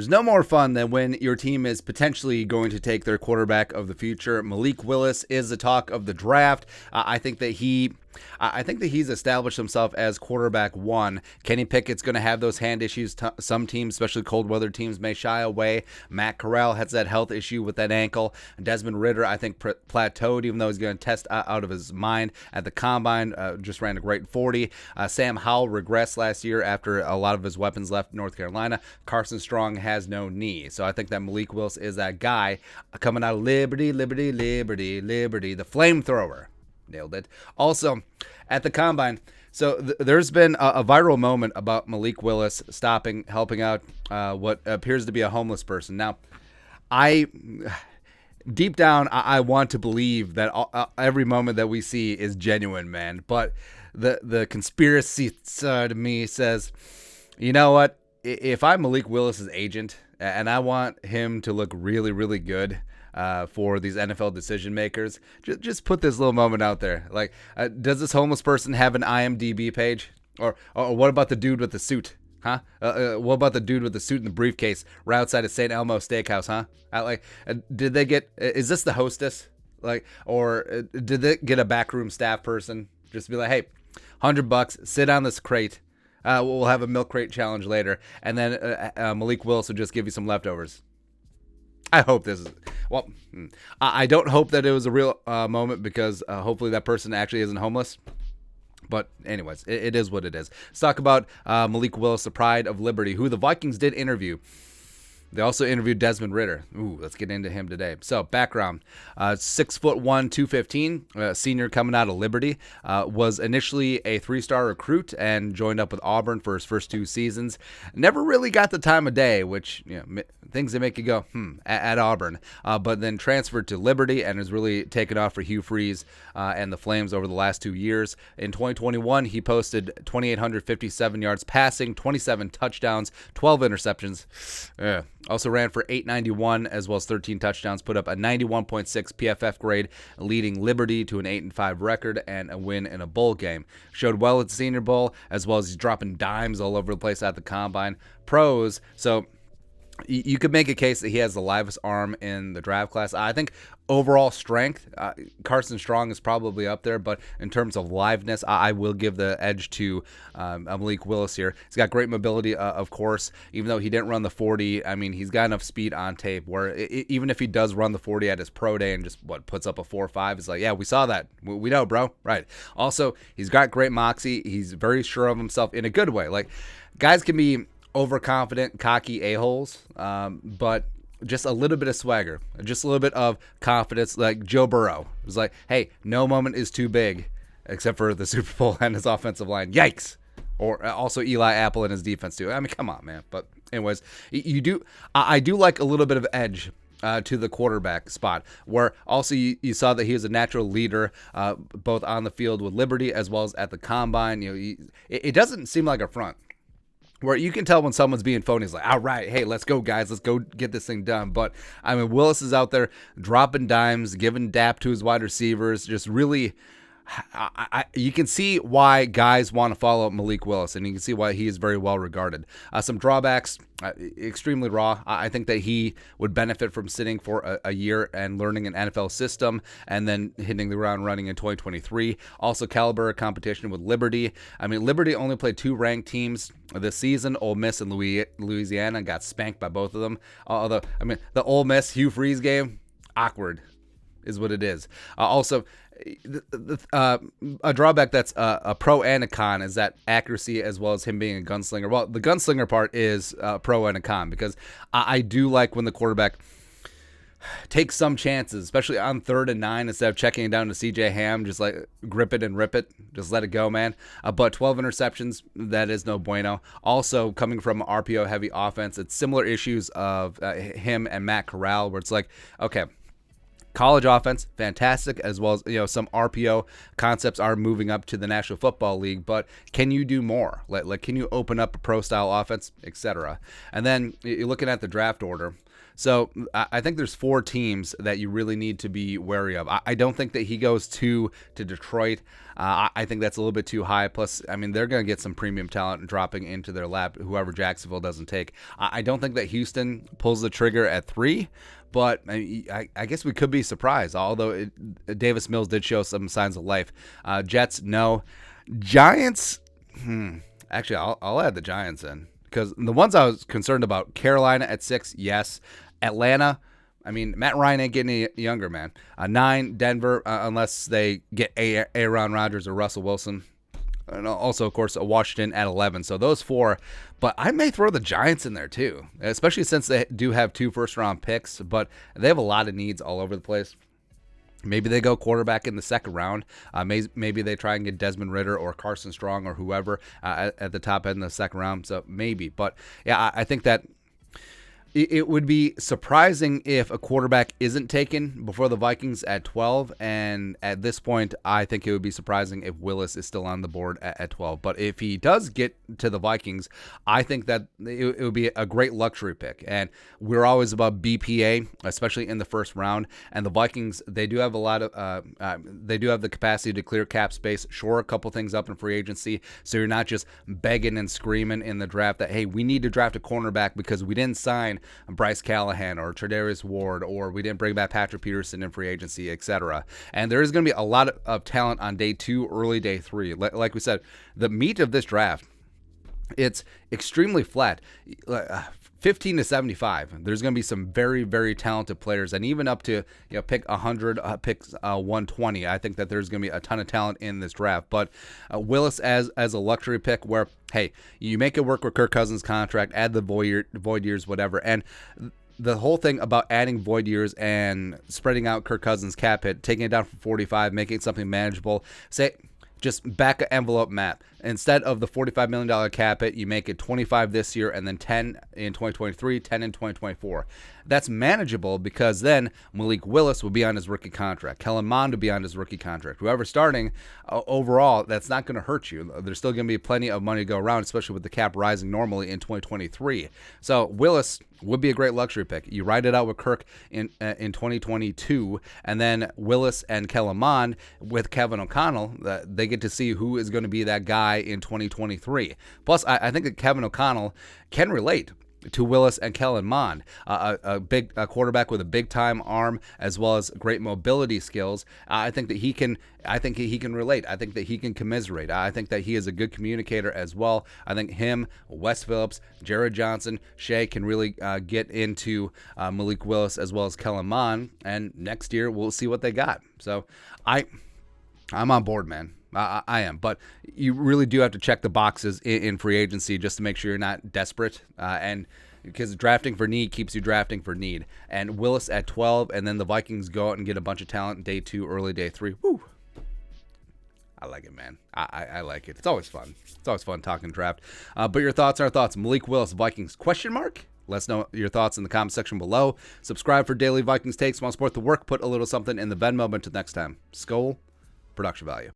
There's no more fun than when your team is potentially going to take their quarterback of the future. Malik Willis is the talk of the draft. I think that he's established himself as quarterback one. Kenny Pickett's going to have those hand issues. Some teams, especially cold weather teams, may shy away. Matt Corral has that health issue with that ankle. Desmond Ridder, I think, plateaued, even though he's going to test out of his mind at the combine. Just ran a great 40. Sam Howell regressed last year after a lot of his weapons left North Carolina. Carson Strong has no knee. So I think that Malik Willis is that guy coming out of Liberty, the flamethrower. Nailed it. Also, at the combine, so there's been a viral moment about Malik Willis helping out what appears to be a homeless person. Now, deep down, I want to believe that every moment that we see is genuine, man. But the conspiracy side of me says, you know what? If I'm Malik Willis's agent and I want him to look really, really good for these NFL decision makers, just put this little moment out there. Like, does this homeless person have an IMDb page? Or what about the dude with the suit? Huh? What about the dude with the suit and the briefcase right outside of St. Elmo Steakhouse? Huh? Did they get? Is this the hostess? Or did they get a backroom staff person? Just be like, hey, $100, sit on this crate. We'll have a milk crate challenge later, and then Malik Willis will just give you some leftovers. I hope this is... Well, I don't hope that it was a real moment because hopefully that person actually isn't homeless. But anyways, it is what it is. Let's talk about Malik Willis, the pride of Liberty, who the Vikings did interview. They also interviewed Desmond Ridder. Ooh, let's get into him today. So, background, 6'1", 215, senior coming out of Liberty, was initially a 3-star recruit and joined up with Auburn for his first 2 seasons. Never really got the time of day, which, things that make you go, at Auburn. But then transferred to Liberty and has really taken off for Hugh Freeze and the Flames over the last 2 years. In 2021, he posted 2,857 yards passing, 27 touchdowns, 12 interceptions. Also ran for 891 as well as 13 touchdowns, put up a 91.6 PFF grade, leading Liberty to an 8-5 record and a win in a bowl game. Showed well at the Senior Bowl as well as he's dropping dimes all over the place at the combine. Pros, so you could make a case that he has the livest arm in the draft class. I think overall strength, Carson Strong is probably up there, but in terms of liveness, I will give the edge to Malik Willis here. He's got great mobility, of course, even though he didn't run the 40. I mean, he's got enough speed on tape where even if he does run the 40 at his pro day and just puts up a 4.5, it's like, yeah, we saw that. We know, bro. Right. Also, he's got great moxie. He's very sure of himself in a good way. Like, guys can be overconfident, cocky a-holes, but just a little bit of swagger, just a little bit of confidence, like Joe Burrow. It was like, hey, no moment is too big, except for the Super Bowl and his offensive line. Yikes! Or also Eli Apple and his defense too. I mean, come on, man. But anyways, I do like a little bit of edge to the quarterback spot, where also you saw that he was a natural leader, both on the field with Liberty as well as at the combine. It doesn't seem like a front, where you can tell when someone's being phony. It's like, all right, hey, let's go, guys. Let's go get this thing done. But, I mean, Willis is out there dropping dimes, giving dap to his wide receivers, just really... you can see why guys want to follow Malik Willis, and you can see why he is very well regarded. Some drawbacks, extremely raw. I think that he would benefit from sitting for a year and learning an NFL system and then hitting the ground running in 2023. Also, caliber of competition with Liberty. I mean, Liberty only played 2 ranked teams this season, Ole Miss and Louisiana, and got spanked by both of them. Although, I mean, the Ole Miss Hugh Freeze game, awkward is what it is. Also, a drawback that's a pro and a con is that accuracy as well as him being a gunslinger. Well, the gunslinger part is a pro and a con, because I do like when the quarterback takes some chances, especially on 3rd and 9, instead of checking it down to CJ Ham, just like grip it and rip it, just let it go, man. But 12 interceptions, that is no bueno. Also, coming from an RPO heavy offense, it's similar issues of him and Matt Corral, where it's like, okay, college offense, fantastic, as well as, some RPO concepts are moving up to the National Football League, but can you do more? Like can you open up a pro-style offense, etc.? And then you're looking at the draft order. So I think there's 4 teams that you really need to be wary of. I don't think that he goes to Detroit. I think that's a little bit too high. Plus, I mean, they're going to get some premium talent dropping into their lap, whoever Jacksonville doesn't take. I don't think that Houston pulls the trigger at 3. But I guess we could be surprised, although Davis Mills did show some signs of life. Jets, no. Giants, actually, I'll add the Giants in. Because the ones I was concerned about, Carolina at 6, yes. Atlanta, I mean, Matt Ryan ain't getting any younger, man. 9, Denver, unless they get Aaron Rodgers or Russell Wilson. And also, of course, Washington at 11. So those 4. But I may throw the Giants in there, too. Especially since they do have 2 first-round picks. But they have a lot of needs all over the place. Maybe they go quarterback in the second round. Maybe they try and get Desmond Ridder or Carson Strong or whoever at the top end of the second round. So maybe. But, yeah, I think that it would be surprising if a quarterback isn't taken before the Vikings at 12. And at this point, I think it would be surprising if Willis is still on the board at 12. But if he does get to the Vikings, I think that it would be a great luxury pick. And we're always about BPA, especially in the first round. And the Vikings, they do have a lot of, they do have the capacity to clear cap space, shore a couple things up in free agency. So you're not just begging and screaming in the draft that, hey, we need to draft a cornerback because we didn't sign Bryce Callahan or Tre'Davious Ward, or we didn't bring back Patrick Peterson in free agency, etc. And there is going to be a lot of talent on day 2, early day 3. Like we said, the meat of this draft, it's extremely flat. 15 to 75. There's going to be some very, very talented players, and even up to pick 100, pick 120. I think that there's going to be a ton of talent in this draft. But Willis as a luxury pick, where hey, you make it work with Kirk Cousins' contract, add the void years, whatever, and the whole thing about adding void years and spreading out Kirk Cousins' cap hit, taking it down from 45, making it something manageable. Say, just back envelope map. Instead of the $45 million cap hit, you make it 25 this year and then 10 in 2023, 10 in 2024. That's manageable because then Malik Willis will be on his rookie contract. Kellen Mond will be on his rookie contract. Whoever's starting, overall, that's not going to hurt you. There's still going to be plenty of money to go around, especially with the cap rising normally in 2023. So Willis would be a great luxury pick. You ride it out with Kirk in 2022, and then Willis and Kellen Mond with Kevin O'Connell, they get to see who is going to be that guy in 2023. Plus, I think that Kevin O'Connell can relate to Willis and Kellen Mond, a quarterback with a big time arm as well as great mobility skills. I think that he can relate. I think that he can commiserate. I think that he is a good communicator as well. I think him, Wes Phillips, Jared Johnson, Shea can really get into Malik Willis as well as Kellen Mond, and next year we'll see what they got. So I'm on board, man. I am, but you really do have to check the boxes in free agency just to make sure you're not desperate, and because drafting for need keeps you drafting for need. And Willis at 12, and then the Vikings go out and get a bunch of talent day 2, early day 3. Woo! I like it, man. I like it. It's always fun. It's always fun talking draft. But your thoughts are thoughts. Malik Willis, Vikings, question mark? Let us know your thoughts in the comment section below. Subscribe for daily Vikings takes. Want to support the work? Put a little something in the Venmo. But until next time, Skol, production value.